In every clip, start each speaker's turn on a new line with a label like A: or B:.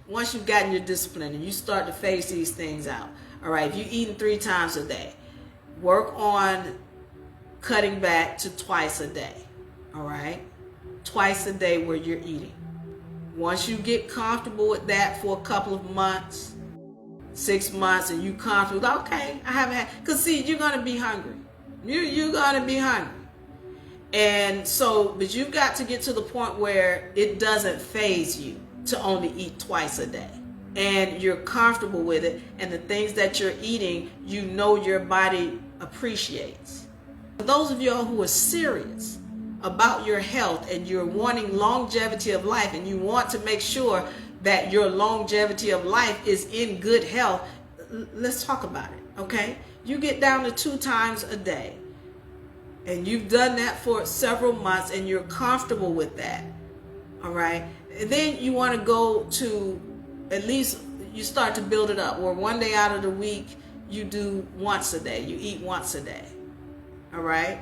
A: once you've gotten your discipline and you start to phase these things out, all right, if you're eating 3 times a day, work on cutting back to twice a day, all right? Twice a day where you're eating. Once you get comfortable with that for a couple of months, 6 months, and you comfortable, okay, I haven't had, because see, you're going to be hungry. You're going to be hungry. And so, but you've got to get to the point where it doesn't faze you to only eat twice a day. And you're comfortable with it, and the things that you're eating, you know your body appreciates. For those of y'all who are serious about your health and you're wanting longevity of life and you want to make sure that your longevity of life is in good health, let's talk about it, okay? You get down to 2 times a day and you've done that for several months and you're comfortable with that, all right? And then you want to go to, at least you start to build it up, where one day out of the week you do once a day, you eat once a day, all right?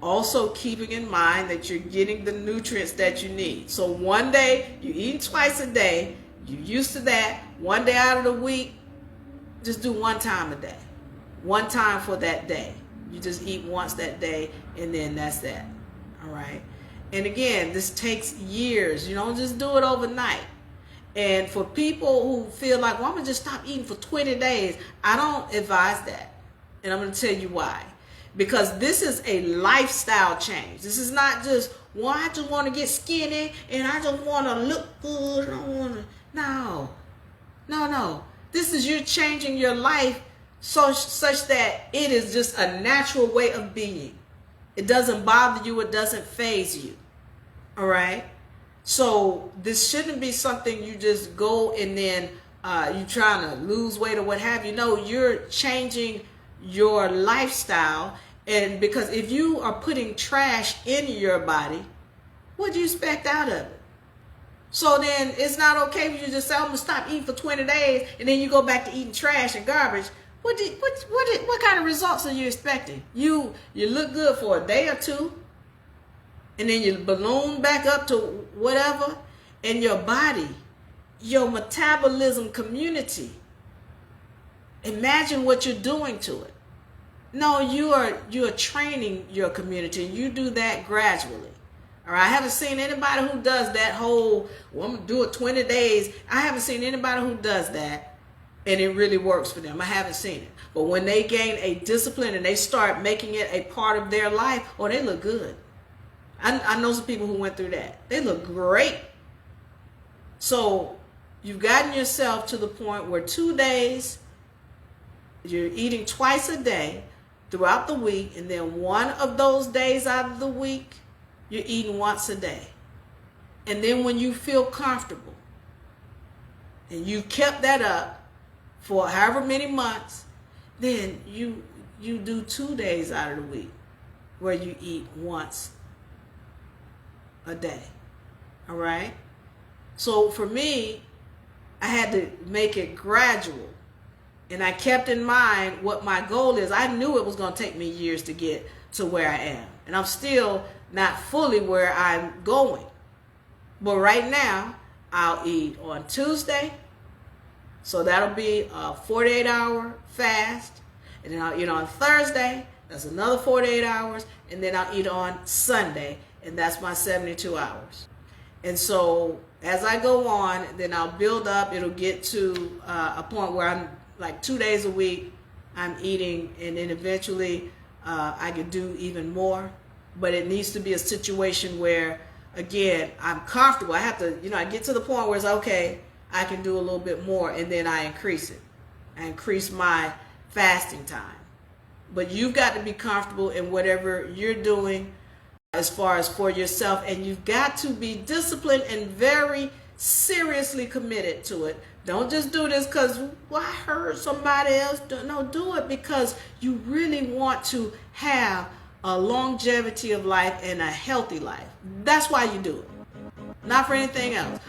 A: Also keeping in mind that you're getting the nutrients that you need. So one day you eat twice a day, you're used to that. One day out of the week, just do 1 time a day. 1 time for that day. You just eat once that day, and then that's that. All right. And again, this takes years. You don't just do it overnight. And for people who feel like, well, I'm going to just stop eating for 20 days, I don't advise that. And I'm going to tell you why. Because this is a lifestyle change. This is not just, well, I just want to get skinny and I just want to look good. No. This is you changing your life such that it is just a natural way of being. It doesn't bother you. It doesn't faze you. All right? So this shouldn't be something you just go and then you're trying to lose weight or what have you. No, you're changing your lifestyle. And because if you are putting trash in your body, what do you expect out of it? So then it's not okay if you just say, I'm going to stop eating for 20 days, and then you go back to eating trash and garbage. What kind of results are you expecting? You look good for a day or 2, and then you balloon back up to whatever, and your body, your metabolism community, imagine what you're doing to it. No, you are training your community, and you do that gradually. All right, I haven't seen anybody who does that whole, well, I'm going to do it 20 days. I haven't seen anybody who does that, and it really works for them. I haven't seen it. But when they gain a discipline and they start making it a part of their life, oh, they look good. I know some people who went through that. They look great. So you've gotten yourself to the point where 2 days, you're eating twice a day throughout the week, and then one of those days out of the week, you're eating once a day. And then when you feel comfortable, and you kept that up for however many months, then you do 2 days out of the week where you eat once a day. All right? So for me, I had to make it gradual. And I kept in mind what my goal is. I knew it was going to take me years to get to where I am. And I'm still not fully where I'm going. But right now, I'll eat on Tuesday. So that'll be a 48-hour fast. And then I'll eat on Thursday. That's another 48 hours. And then I'll eat on Sunday. And that's my 72 hours. And so as I go on, then I'll build up. It'll get to a point where I'm like 2 days a week I'm eating, and then eventually I can do even more. But it needs to be a situation where, again, I'm comfortable. I have to, I get to the point where it's okay, I can do a little bit more, and then I increase it. I increase my fasting time. But you've got to be comfortable in whatever you're doing as far as for yourself, and you've got to be disciplined and very seriously committed to it. Don't just do this because, well, I heard somebody else do. No, do it because you really want to have a longevity of life and a healthy life. That's why you do it, not for anything else.